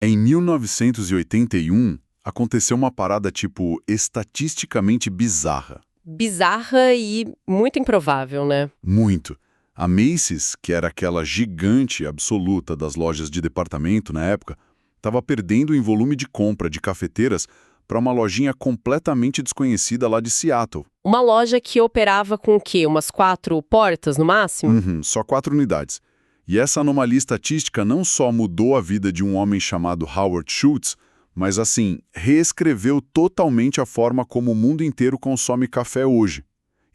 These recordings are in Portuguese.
Em 1981, aconteceu uma parada tipo estatisticamente bizarra. Bizarra e muito improvável, né? Muito. A Macy's, que era aquela gigante absoluta das lojas de departamento na época, estava perdendo em volume de compra de cafeteiras para uma lojinha completamente desconhecida lá de Seattle. Uma loja que operava com o quê? Umas 4 portas no máximo? Uhum, só 4 unidades. E essa anomalia estatística não só mudou a vida de um homem chamado Howard Schultz, mas assim, reescreveu totalmente a forma como o mundo inteiro consome café hoje.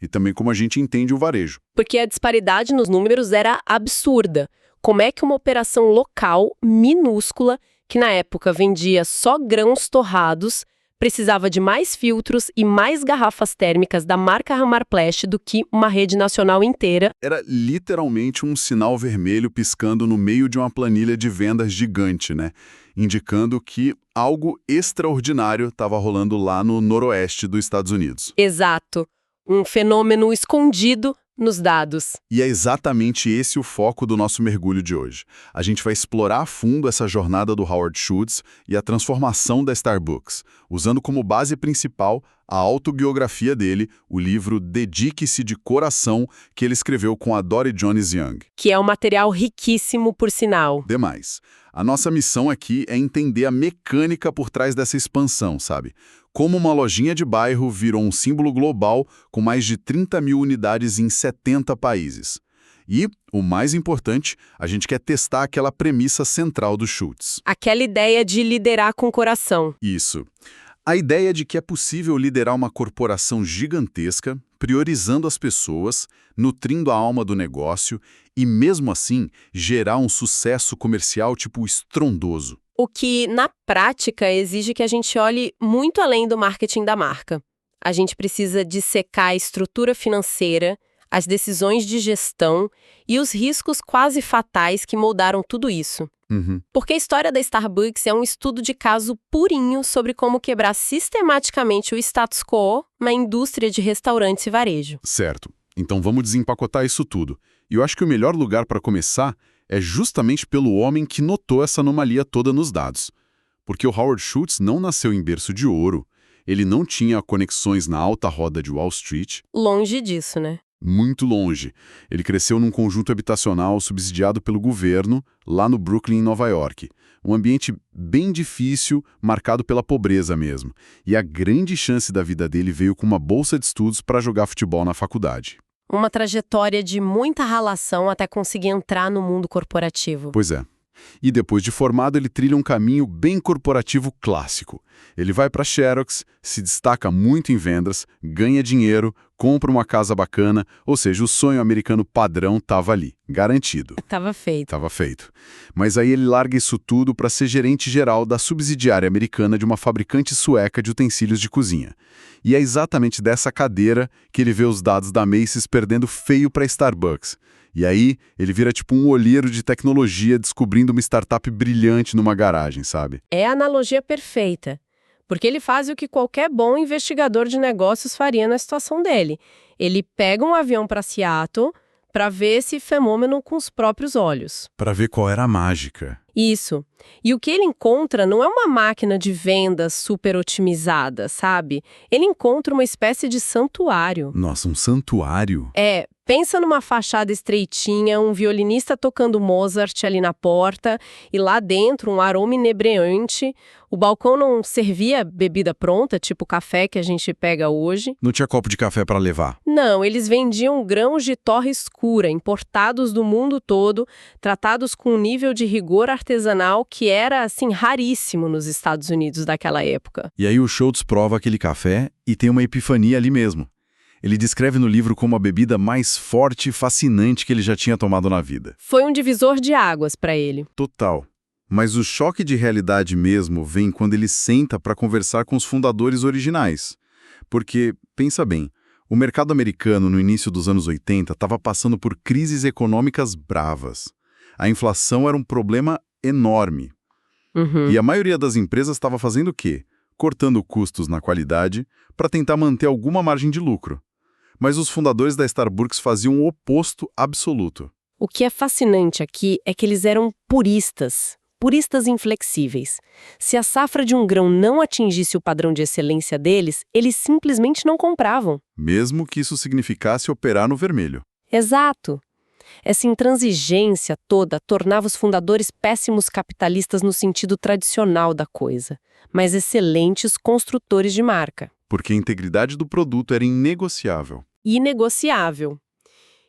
E também como a gente entende o varejo. Porque a disparidade nos números era absurda. Como é que uma operação local, minúscula, que na época vendia só grãos torrados, precisava de mais filtros e mais garrafas térmicas da marca Ramarplast do que uma rede nacional inteira? Era literalmente um sinal vermelho piscando no meio de uma planilha de vendas gigante, né? Indicando que algo extraordinário estava rolando lá no noroeste dos Estados Unidos. Exato. Um fenômeno escondido nos dados. E é exatamente esse o foco do nosso mergulho de hoje. A gente vai explorar a fundo essa jornada do Howard Schultz e a transformação da Starbucks, usando como base principal a autobiografia dele, o livro Dedique-se de Coração, que ele escreveu com a Dory Jones Young. Que é um material riquíssimo, por sinal. Demais. A nossa missão aqui é entender a mecânica por trás dessa expansão, sabe? Como uma lojinha de bairro virou um símbolo global com mais de 30 mil unidades em 70 países. E, o mais importante, a gente quer testar aquela premissa central do Schultz. Aquela ideia de liderar com coração. Isso. A ideia de que é possível liderar uma corporação gigantesca, priorizando as pessoas, nutrindo a alma do negócio e, mesmo assim, gerar um sucesso comercial tipo estrondoso. O que, na prática, exige que a gente olhe muito além do marketing da marca. A gente precisa dissecar a estrutura financeira, as decisões de gestão e os riscos quase fatais que moldaram tudo isso. Porque a história da Starbucks é um estudo de caso purinho sobre como quebrar sistematicamente o status quo na indústria de restaurantes e varejo. Certo. Então vamos desempacotar isso tudo. E eu acho que o melhor lugar para começar é justamente pelo homem que notou essa anomalia toda nos dados. Porque o Howard Schultz não nasceu em berço de ouro, ele não tinha conexões na alta roda de Wall Street. Longe disso, né? Muito longe. Ele cresceu num conjunto habitacional subsidiado pelo governo, lá no Brooklyn, em Nova York. Um ambiente bem difícil, marcado pela pobreza mesmo. E a grande chance da vida dele veio com uma bolsa de estudos para jogar futebol na faculdade. Uma trajetória de muita ralação até conseguir entrar no mundo corporativo. Pois é. E depois de formado, ele trilha um caminho bem corporativo clássico. Ele vai para a Xerox, se destaca muito em vendas, ganha dinheiro, compra uma casa bacana, ou seja, o sonho americano padrão estava ali, garantido. Tava feito. Estava feito. Mas aí ele larga isso tudo para ser gerente geral da subsidiária americana de uma fabricante sueca de utensílios de cozinha. E é exatamente dessa cadeira que ele vê os dados da Macy's perdendo feio para Starbucks. E aí, ele vira tipo um olheiro de tecnologia descobrindo uma startup brilhante numa garagem, sabe? É a analogia perfeita. Porque ele faz o que qualquer bom investigador de negócios faria na situação dele. Ele pega um avião para Seattle para ver esse fenômeno com os próprios olhos. Para ver qual era a mágica. Isso. E o que ele encontra não é uma máquina de vendas super otimizada, sabe? Ele encontra uma espécie de santuário. Nossa, um santuário? Pensa numa fachada estreitinha, um violinista tocando Mozart ali na porta e lá dentro um aroma inebriante. O balcão não servia bebida pronta, tipo o café que a gente pega hoje. Não tinha copo de café para levar. Não, eles vendiam grãos de torra escura, importados do mundo todo, tratados com um nível de rigor artesanal que era, assim, raríssimo nos Estados Unidos daquela época. E aí o Schultz prova aquele café e tem uma epifania ali mesmo. Ele descreve no livro como a bebida mais forte e fascinante que ele já tinha tomado na vida. Foi um divisor de águas para ele. Total. Mas o choque de realidade mesmo vem quando ele senta para conversar com os fundadores originais. Porque, pensa bem, o mercado americano no início dos anos 80 estava passando por crises econômicas bravas. A inflação era um problema enorme. E a maioria das empresas estava fazendo o quê? Cortando custos na qualidade para tentar manter alguma margem de lucro. Mas os fundadores da Starbucks faziam o oposto absoluto. O que é fascinante aqui é que eles eram puristas. puristas inflexíveis. Se a safra de um grão não atingisse o padrão de excelência deles, eles simplesmente não compravam. Mesmo que isso significasse operar no vermelho. Exato. Essa intransigência toda tornava os fundadores péssimos capitalistas no sentido tradicional da coisa, mas excelentes construtores de marca. Porque a integridade do produto era inegociável. Inegociável.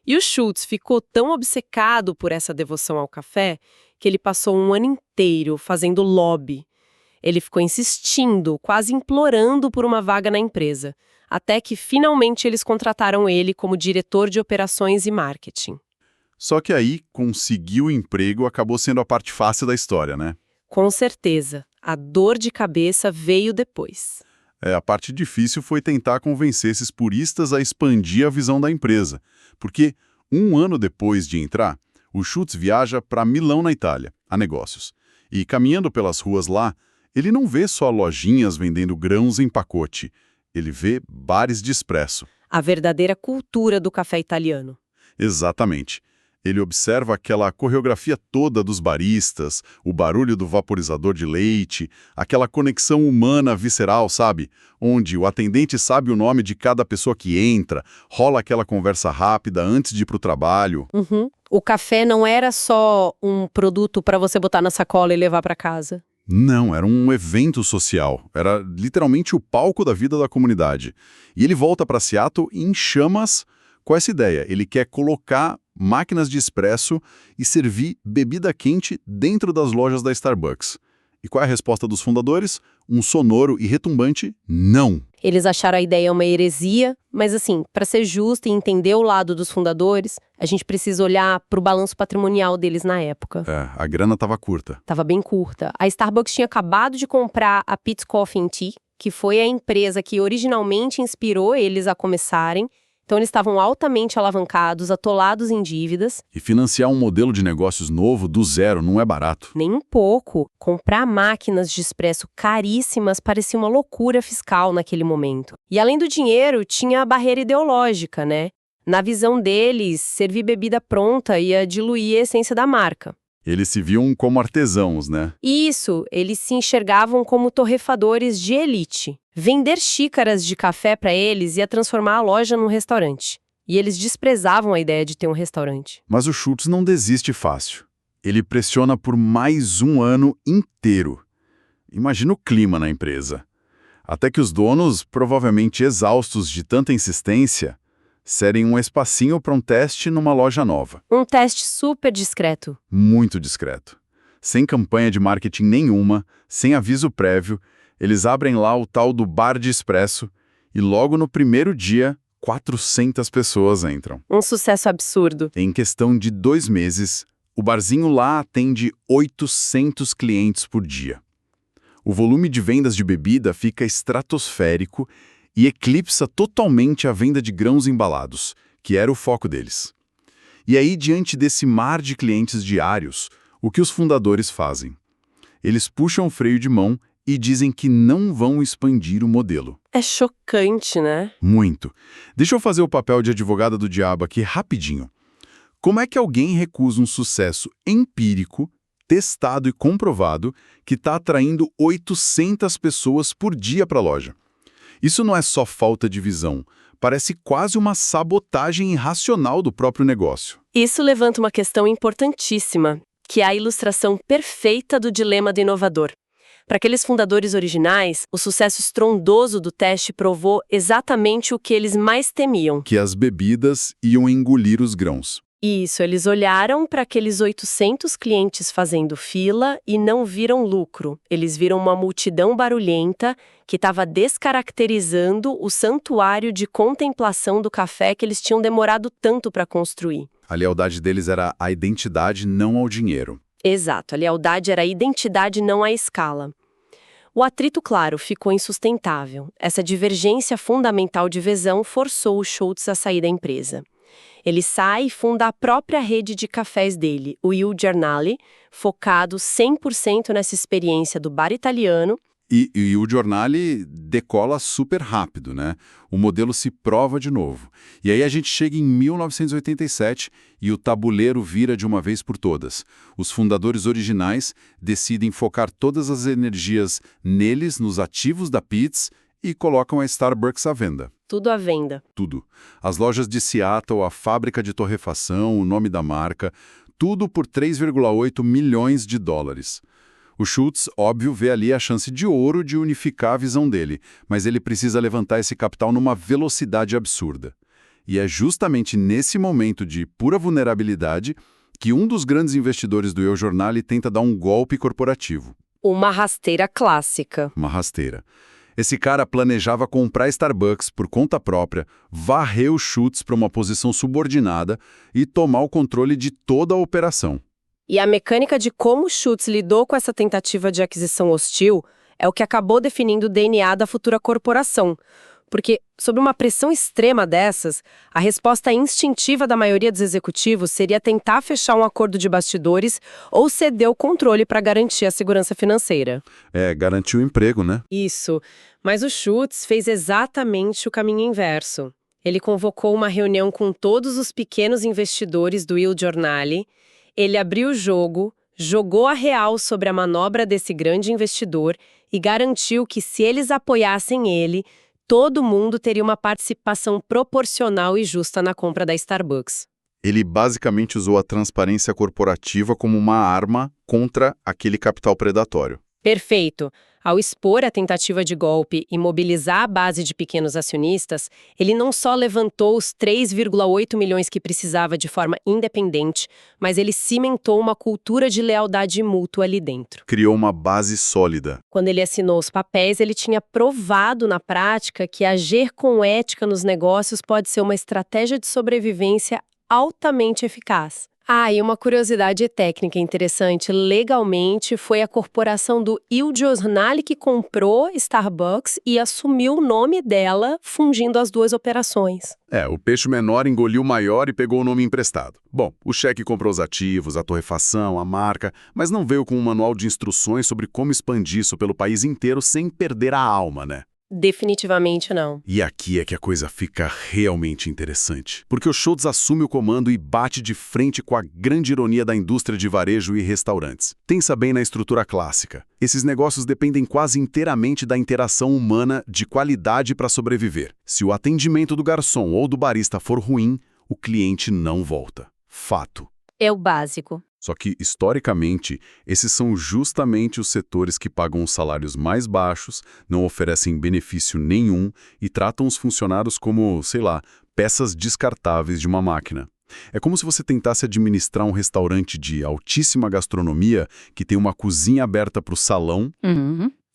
E o Schultz ficou tão obcecado por essa devoção ao café que ele passou um ano inteiro fazendo lobby. Ele ficou insistindo, quase implorando por uma vaga na empresa, até que finalmente eles contrataram ele como diretor de operações e marketing. Só que aí, conseguir o emprego acabou sendo a parte fácil da história, né? Com certeza, a dor de cabeça veio depois. A parte difícil foi tentar convencer esses puristas a expandir a visão da empresa, porque um ano depois de entrar, o Schultz viaja para Milão, na Itália, a negócios. E caminhando pelas ruas lá, ele não vê só lojinhas vendendo grãos em pacote, ele vê bares de expresso. A verdadeira cultura do café italiano. Exatamente. Ele observa aquela coreografia toda dos baristas, o barulho do vaporizador de leite, aquela conexão humana visceral, sabe? Onde o atendente sabe o nome de cada pessoa que entra, rola aquela conversa rápida antes de ir para o trabalho. Uhum. O café não era só um produto para você botar na sacola e levar para casa. Não, era um evento social. Era literalmente o palco da vida da comunidade. E ele volta para Seattle em chamas com essa ideia. Ele quer colocar máquinas de expresso e servir bebida quente dentro das lojas da Starbucks. E qual é a resposta dos fundadores? Um sonoro e retumbante não. Eles acharam a ideia uma heresia, mas assim, para ser justo e entender o lado dos fundadores, a gente precisa olhar para o balanço patrimonial deles na época. A grana estava curta. Estava bem curta. A Starbucks tinha acabado de comprar a Peet's Coffee and Tea, que foi a empresa que originalmente inspirou eles a começarem. Então eles estavam altamente alavancados, atolados em dívidas. E financiar um modelo de negócios novo do zero não é barato. Nem um pouco. Comprar máquinas de expresso caríssimas parecia uma loucura fiscal naquele momento. E além do dinheiro, tinha a barreira ideológica, né? Na visão deles, servir bebida pronta ia diluir a essência da marca. Eles se viam como artesãos, né? Isso, eles se enxergavam como torrefadores de elite. Vender xícaras de café para eles ia transformar a loja num restaurante. E eles desprezavam a ideia de ter um restaurante. Mas o Schultz não desiste fácil. Ele pressiona por mais um ano inteiro. Imagina o clima na empresa. Até que os donos, provavelmente exaustos de tanta insistência, cedem um espacinho para um teste numa loja nova. Um teste super discreto. Muito discreto. Sem campanha de marketing nenhuma, sem aviso prévio, eles abrem lá o tal do bar de expresso e logo no primeiro dia, 400 pessoas entram. Um sucesso absurdo. Em questão de 2 meses, o barzinho lá atende 800 clientes por dia. O volume de vendas de bebida fica estratosférico e eclipsa totalmente a venda de grãos embalados, que era o foco deles. E aí, diante desse mar de clientes diários, o que os fundadores fazem? Eles puxam o freio de mão e dizem que não vão expandir o modelo. É chocante, né? Muito. Deixa eu fazer o papel de advogada do diabo aqui rapidinho. Como é que alguém recusa um sucesso empírico, testado e comprovado, que está atraindo 800 pessoas por dia para a loja? Isso não é só falta de visão, parece quase uma sabotagem irracional do próprio negócio. Isso levanta uma questão importantíssima, que é a ilustração perfeita do dilema do inovador. Para aqueles fundadores originais, o sucesso estrondoso do teste provou exatamente o que eles mais temiam. Que as bebidas iam engolir os grãos. Isso, eles olharam para aqueles 800 clientes fazendo fila e não viram lucro. Eles viram uma multidão barulhenta que estava descaracterizando o santuário de contemplação do café que eles tinham demorado tanto para construir. A lealdade deles era a identidade, não ao dinheiro. Exato, a lealdade era a identidade, não a escala. O atrito, claro, ficou insustentável. Essa divergência fundamental de visão forçou o Schultz a sair da empresa. Ele sai e funda a própria rede de cafés dele, o Il Giornale, focado 100% nessa experiência do bar italiano. E o Giornale decola super rápido, né? O modelo se prova de novo. E aí a gente chega em 1987 e o tabuleiro vira de uma vez por todas. Os fundadores originais decidem focar todas as energias neles, nos ativos da Peet's, e colocam a Starbucks à venda. Tudo à venda. Tudo. As lojas de Seattle, a fábrica de torrefação, o nome da marca, tudo por 3,8 milhões de dólares. O Schultz, óbvio, vê ali a chance de ouro de unificar a visão dele, mas ele precisa levantar esse capital numa velocidade absurda. E é justamente nesse momento de pura vulnerabilidade que um dos grandes investidores do El Jornal tenta dar um golpe corporativo. Uma rasteira clássica. Uma rasteira. Esse cara planejava comprar Starbucks por conta própria, varrer o Schultz para uma posição subordinada e tomar o controle de toda a operação. E a mecânica de como Schultz lidou com essa tentativa de aquisição hostil é o que acabou definindo o DNA da futura corporação. Porque, sob uma pressão extrema dessas, a resposta instintiva da maioria dos executivos seria tentar fechar um acordo de bastidores ou ceder o controle para garantir a segurança financeira. Garantir o emprego, né? Isso. Mas o Schultz fez exatamente o caminho inverso. Ele convocou uma reunião com todos os pequenos investidores do Il Giornale. Ele abriu o jogo, jogou a real sobre a manobra desse grande investidor e garantiu que, se eles apoiassem ele, todo mundo teria uma participação proporcional e justa na compra da Starbucks. Ele basicamente usou a transparência corporativa como uma arma contra aquele capital predatório. Perfeito. Ao expor a tentativa de golpe e mobilizar a base de pequenos acionistas, ele não só levantou os 3,8 milhões que precisava de forma independente, mas ele cimentou uma cultura de lealdade mútua ali dentro. Criou uma base sólida. Quando ele assinou os papéis, ele tinha provado na prática que agir com ética nos negócios pode ser uma estratégia de sobrevivência altamente eficaz. E uma curiosidade técnica interessante, legalmente foi a corporação do Il Giornale que comprou Starbucks e assumiu o nome dela, fundindo as duas operações. O peixe menor engoliu o maior e pegou o nome emprestado. Bom, o cheque comprou os ativos, a torrefação, a marca, mas não veio com um manual de instruções sobre como expandir isso pelo país inteiro sem perder a alma, né? Definitivamente não. E aqui é que a coisa fica realmente interessante. Porque o Schultz assume o comando e bate de frente com a grande ironia da indústria de varejo e restaurantes. Pensa bem na estrutura clássica. Esses negócios dependem quase inteiramente da interação humana de qualidade para sobreviver. Se o atendimento do garçom ou do barista for ruim, o cliente não volta. Fato. É o básico. Só que, historicamente, esses são justamente os setores que pagam os salários mais baixos, não oferecem benefício nenhum e tratam os funcionários como, sei lá, peças descartáveis de uma máquina. É como se você tentasse administrar um restaurante de altíssima gastronomia que tem uma cozinha aberta para o salão.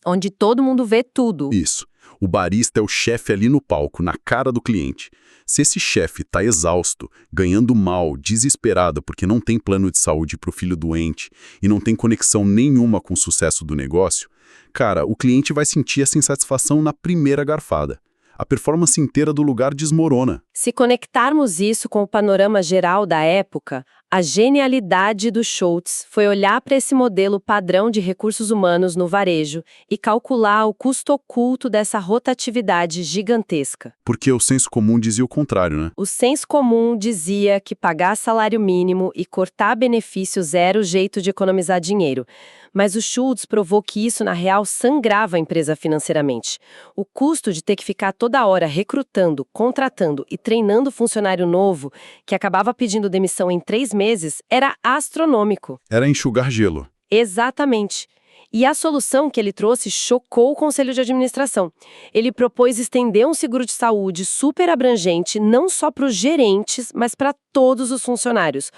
Onde todo mundo vê tudo. Isso. O barista é o chefe ali no palco, na cara do cliente. Se esse chefe está exausto, ganhando mal, desesperado porque não tem plano de saúde para o filho doente e não tem conexão nenhuma com o sucesso do negócio, cara, o cliente vai sentir essa insatisfação na primeira garfada. A performance inteira do lugar desmorona. Se conectarmos isso com o panorama geral da época, a genialidade do Schultz foi olhar para esse modelo padrão de recursos humanos no varejo e calcular o custo oculto dessa rotatividade gigantesca. Porque o senso comum dizia o contrário, né? O senso comum dizia que pagar salário mínimo e cortar benefícios era o jeito de economizar dinheiro. Mas o Schultz provou que isso, na real, sangrava a empresa financeiramente. O custo de ter que ficar toda hora recrutando, contratando e treinando funcionário novo, que acabava pedindo demissão em 3 meses, era astronômico. Era enxugar gelo. Exatamente. E a solução que ele trouxe chocou o Conselho de Administração. Ele propôs estender um seguro de saúde super abrangente, não só para os gerentes, mas para todos os funcionários.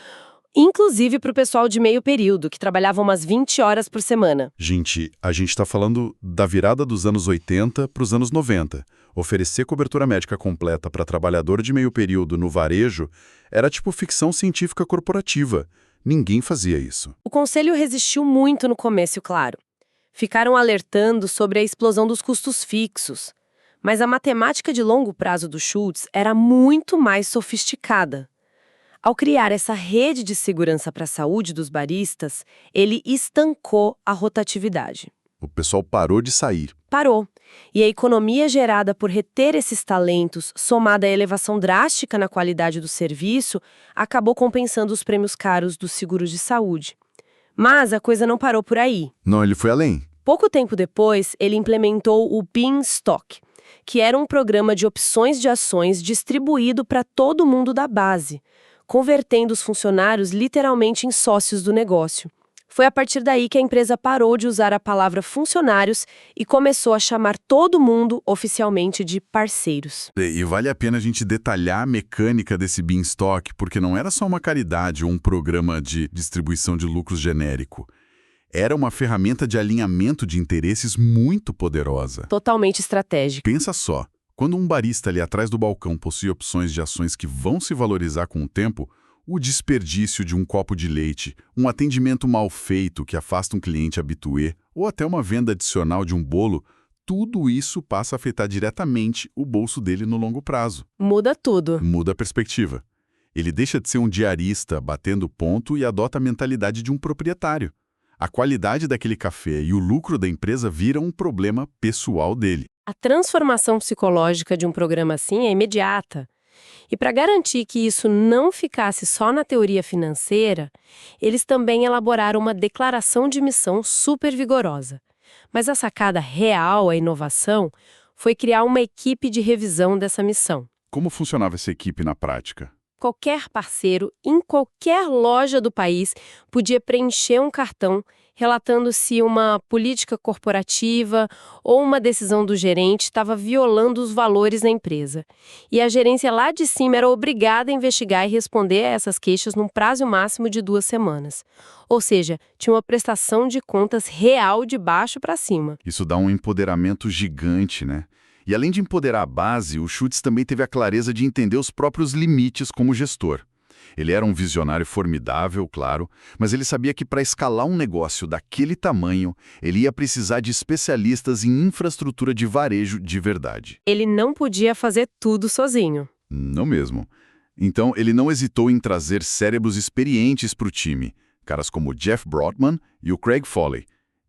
Inclusive para o pessoal de meio período, que trabalhava umas 20 horas por semana. Gente, a gente está falando da virada dos anos 80 para os anos 90. Oferecer cobertura médica completa para trabalhador de meio período no varejo era tipo ficção científica corporativa. Ninguém fazia isso. O conselho resistiu muito no começo, claro. Ficaram alertando sobre a explosão dos custos fixos. Mas a matemática de longo prazo do Schultz era muito mais sofisticada. Ao criar essa rede de segurança para a saúde dos baristas, ele estancou a rotatividade. O pessoal parou de sair. Parou. E a economia gerada por reter esses talentos, somada à elevação drástica na qualidade do serviço, acabou compensando os prêmios caros dos seguros de saúde. Mas a coisa não parou por aí. Não, ele foi além. Pouco tempo depois, ele implementou o Beanstalk, que era um programa de opções de ações distribuído para todo mundo da base, convertendo os funcionários literalmente em sócios do negócio. Foi a partir daí que a empresa parou de usar a palavra funcionários e começou a chamar todo mundo oficialmente de parceiros. E vale a pena a gente detalhar a mecânica desse Beanstalk, porque não era só uma caridade ou um programa de distribuição de lucros genérico. Era uma ferramenta de alinhamento de interesses muito poderosa. Totalmente estratégica. Pensa só, quando um barista ali atrás do balcão possui opções de ações que vão se valorizar com o tempo, o desperdício de um copo de leite, um atendimento mal feito que afasta um cliente habitué, ou até uma venda adicional de um bolo, tudo isso passa a afetar diretamente o bolso dele no longo prazo. Muda tudo. Muda a perspectiva. Ele deixa de ser um diarista batendo ponto e adota a mentalidade de um proprietário. A qualidade daquele café e o lucro da empresa viram um problema pessoal dele. A transformação psicológica de um programa assim é imediata. E para garantir que isso não ficasse só na teoria financeira, eles também elaboraram uma declaração de missão super vigorosa. Mas a sacada real, a inovação, foi criar uma equipe de revisão dessa missão. Como funcionava essa equipe na prática? Qualquer parceiro, em qualquer loja do país, podia preencher um cartão relatando se uma política corporativa ou uma decisão do gerente estava violando os valores da empresa. E a gerência lá de cima era obrigada a investigar e responder a essas queixas num prazo máximo de 2 semanas. Ou seja, tinha uma prestação de contas real de baixo para cima. Isso dá um empoderamento gigante, né? E além de empoderar a base, o Schultz também teve a clareza de entender os próprios limites como gestor. Ele era um visionário formidável, claro, mas ele sabia que para escalar um negócio daquele tamanho, ele ia precisar de especialistas em infraestrutura de varejo de verdade. Ele não podia fazer tudo sozinho. Não mesmo. Então, ele não hesitou em trazer cérebros experientes para o time, caras como o Jeff Brotman e o Craig Foley.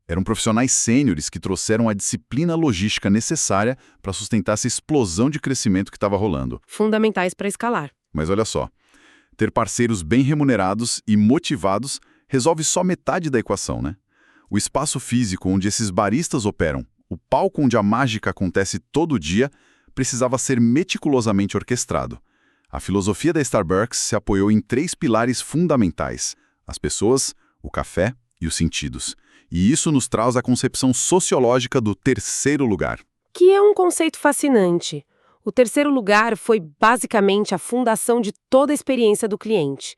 Eram profissionais sêniores que trouxeram a disciplina logística necessária para sustentar essa explosão de crescimento que estava rolando. Fundamentais para escalar. Mas olha só, ter parceiros bem remunerados e motivados resolve só metade da equação, né? O espaço físico onde esses baristas operam, o palco onde a mágica acontece todo dia, precisava ser meticulosamente orquestrado. A filosofia da Starbucks se apoiou em 3 pilares fundamentais: as pessoas, o café e os sentidos. E isso nos traz a concepção sociológica do terceiro lugar. Que é um conceito fascinante. O terceiro lugar foi basicamente a fundação de toda a experiência do cliente.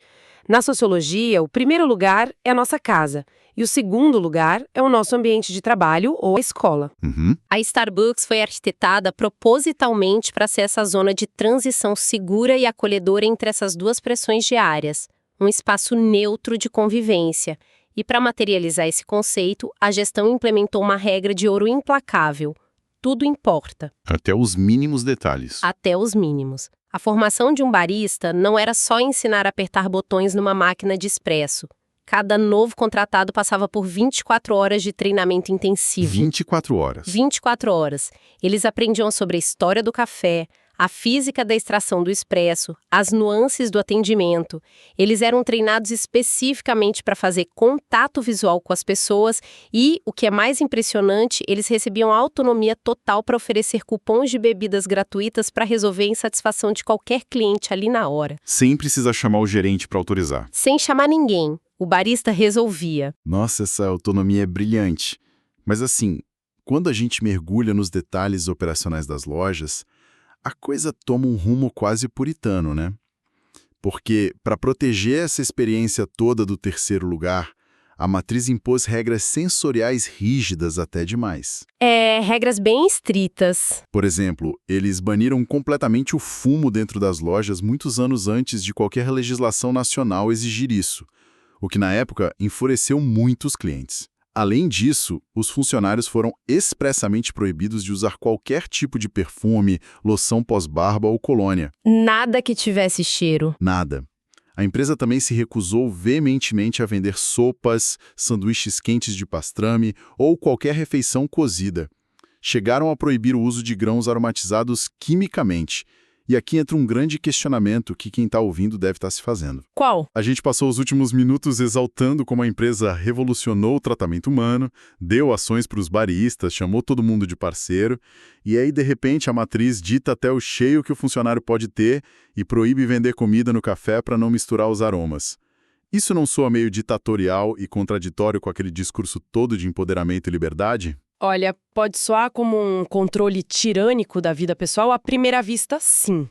Na sociologia, o primeiro lugar é a nossa casa e o segundo lugar é o nosso ambiente de trabalho ou a escola. A Starbucks foi arquitetada propositalmente para ser essa zona de transição segura e acolhedora entre essas duas pressões diárias, um espaço neutro de convivência. E para materializar esse conceito, a gestão implementou uma regra de ouro implacável. Tudo importa. Até os mínimos detalhes. Até os mínimos. A formação de um barista não era só ensinar a apertar botões numa máquina de expresso. Cada novo contratado passava por 24 horas de treinamento intensivo. 24 horas. 24 horas. Eles aprendiam sobre a história do café, a física da extração do expresso, as nuances do atendimento. Eles eram treinados especificamente para fazer contato visual com as pessoas e, o que é mais impressionante, eles recebiam autonomia total para oferecer cupons de bebidas gratuitas para resolver a insatisfação de qualquer cliente ali na hora. Sem precisar chamar o gerente para autorizar. Sem chamar ninguém. O barista resolvia. Nossa, essa autonomia é brilhante. Mas assim, quando a gente mergulha nos detalhes operacionais das lojas, a coisa toma um rumo quase puritano, né? Porque, para proteger essa experiência toda do terceiro lugar, a matriz impôs regras sensoriais rígidas até demais. Regras bem estritas. Por exemplo, eles baniram completamente o fumo dentro das lojas muitos anos antes de qualquer legislação nacional exigir isso, o que na época enfureceu muitos clientes. Além disso, os funcionários foram expressamente proibidos de usar qualquer tipo de perfume, loção pós-barba ou colônia. Nada que tivesse cheiro. Nada. A empresa também se recusou veementemente a vender sopas, sanduíches quentes de pastrame ou qualquer refeição cozida. Chegaram a proibir o uso de grãos aromatizados quimicamente. E aqui entra um grande questionamento que quem está ouvindo deve estar se fazendo. Qual? A gente passou os últimos minutos exaltando como a empresa revolucionou o tratamento humano, deu ações para os baristas, chamou todo mundo de parceiro, e aí, de repente, a matriz dita até o cheio que o funcionário pode ter e proíbe vender comida no café para não misturar os aromas. Isso não soa meio ditatorial e contraditório com aquele discurso todo de empoderamento e liberdade? Olha, pode soar como um controle tirânico da vida pessoal à primeira vista, sim.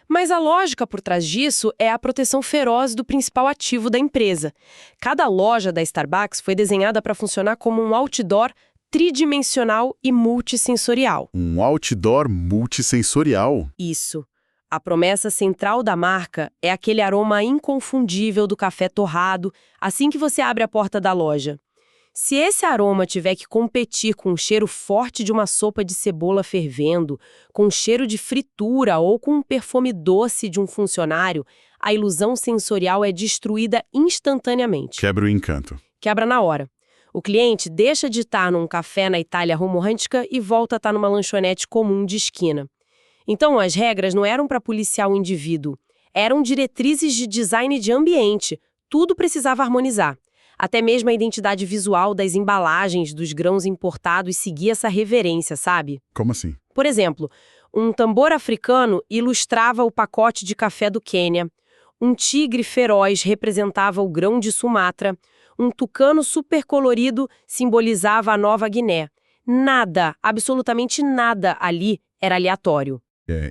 Mas a lógica por trás disso é a proteção feroz do principal ativo da empresa. Cada loja da Starbucks foi desenhada para funcionar como um outdoor tridimensional e multissensorial. Um outdoor multissensorial? Isso. A promessa central da marca é aquele aroma inconfundível do café torrado assim que você abre a porta da loja. Se esse aroma tiver que competir com o cheiro forte de uma sopa de cebola fervendo, com o cheiro de fritura ou com um perfume doce de um funcionário, a ilusão sensorial é destruída instantaneamente. Quebra o encanto. Quebra na hora. O cliente deixa de estar num café na Itália romântica e volta a estar numa lanchonete comum de esquina. Então, as regras não eram para policiar o indivíduo. Eram diretrizes de design de ambiente. Tudo precisava harmonizar. Até mesmo a identidade visual das embalagens dos grãos importados seguia essa reverência, sabe? Como assim? Por exemplo, um tambor africano ilustrava o pacote de café do Quênia, um tigre feroz representava o grão de Sumatra, um tucano supercolorido simbolizava a Nova Guiné. Nada, absolutamente nada ali era aleatório.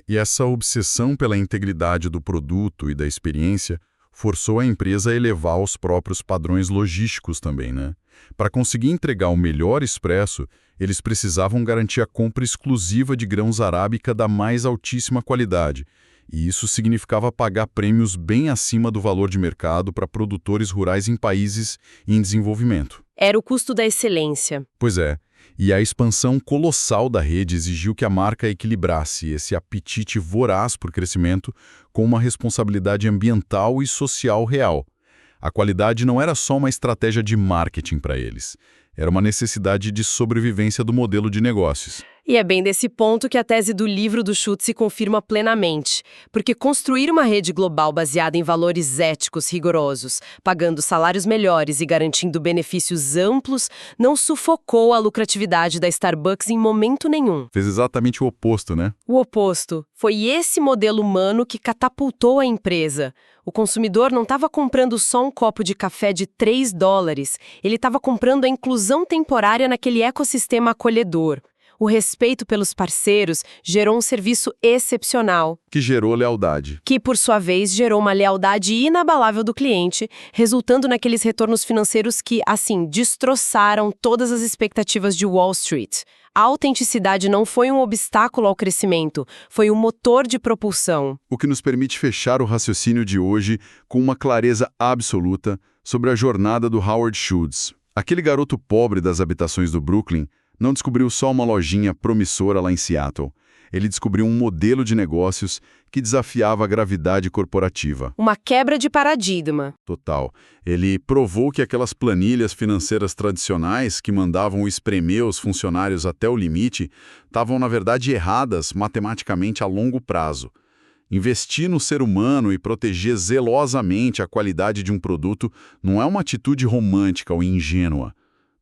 E essa obsessão pela integridade do produto e da experiência forçou a empresa a elevar os próprios padrões logísticos também, né? Para conseguir entregar o melhor expresso, eles precisavam garantir a compra exclusiva de grãos arábica da mais altíssima qualidade, e isso significava pagar prêmios bem acima do valor de mercado para produtores rurais em países em desenvolvimento. Era o custo da excelência. Pois é. E a expansão colossal da rede exigiu que a marca equilibrasse esse apetite voraz por crescimento com uma responsabilidade ambiental e social real. A qualidade não era só uma estratégia de marketing para eles, era uma necessidade de sobrevivência do modelo de negócios. E é bem desse ponto que a tese do livro do Schutz se confirma plenamente, porque construir uma rede global baseada em valores éticos rigorosos, pagando salários melhores e garantindo benefícios amplos, não sufocou a lucratividade da Starbucks em momento nenhum. Fez exatamente o oposto, né? O oposto. Foi esse modelo humano que catapultou a empresa. O consumidor não estava comprando só um copo de café de $3, ele estava comprando a inclusão temporária naquele ecossistema acolhedor. O respeito pelos parceiros gerou um serviço excepcional. Que gerou lealdade. Que, por sua vez, gerou uma lealdade inabalável do cliente, resultando naqueles retornos financeiros que, assim, destroçaram todas as expectativas de Wall Street. A autenticidade não foi um obstáculo ao crescimento, foi um motor de propulsão. O que nos permite fechar o raciocínio de hoje com uma clareza absoluta sobre a jornada do Howard Schultz. Aquele garoto pobre das habitações do Brooklyn não descobriu só uma lojinha promissora lá em Seattle. Ele descobriu um modelo de negócios que desafiava a gravidade corporativa. Uma quebra de paradigma. Total. Ele provou que aquelas planilhas financeiras tradicionais que mandavam espremer os funcionários até o limite estavam, na verdade, erradas matematicamente a longo prazo. Investir no ser humano e proteger zelosamente a qualidade de um produto não é uma atitude romântica ou ingênua.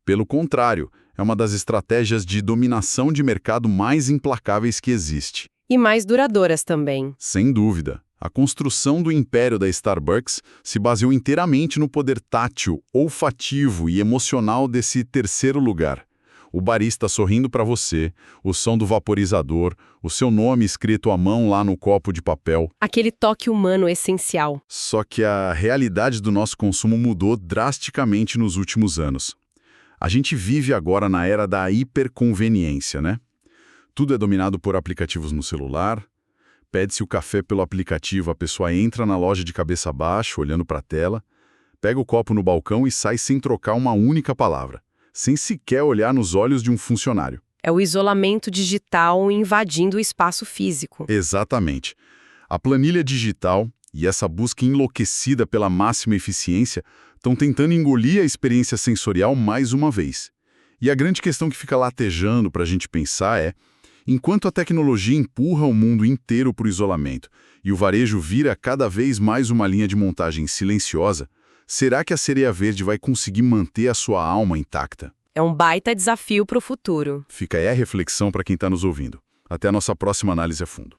Pelo contrário, é uma das estratégias de dominação de mercado mais implacáveis que existe. E mais duradouras também. Sem dúvida. A construção do império da Starbucks se baseou inteiramente no poder tátil, olfativo e emocional desse terceiro lugar. O barista sorrindo para você, o som do vaporizador, o seu nome escrito à mão lá no copo de papel. Aquele toque humano essencial. Só que a realidade do nosso consumo mudou drasticamente nos últimos anos. A gente vive agora na era da hiperconveniência, né? Tudo é dominado por aplicativos no celular, pede-se o café pelo aplicativo, a pessoa entra na loja de cabeça baixa, olhando para a tela, pega o copo no balcão e sai sem trocar uma única palavra, sem sequer olhar nos olhos de um funcionário. É o isolamento digital invadindo o espaço físico. Exatamente. A planilha digital E essa busca enlouquecida pela máxima eficiência estão tentando engolir a experiência sensorial mais uma vez. E a grande questão que fica latejando para a gente pensar é, enquanto a tecnologia empurra o mundo inteiro para o isolamento e o varejo vira cada vez mais uma linha de montagem silenciosa, será que a Sereia Verde vai conseguir manter a sua alma intacta? É um baita desafio para o futuro. Fica aí a reflexão para quem está nos ouvindo. Até a nossa próxima análise a fundo.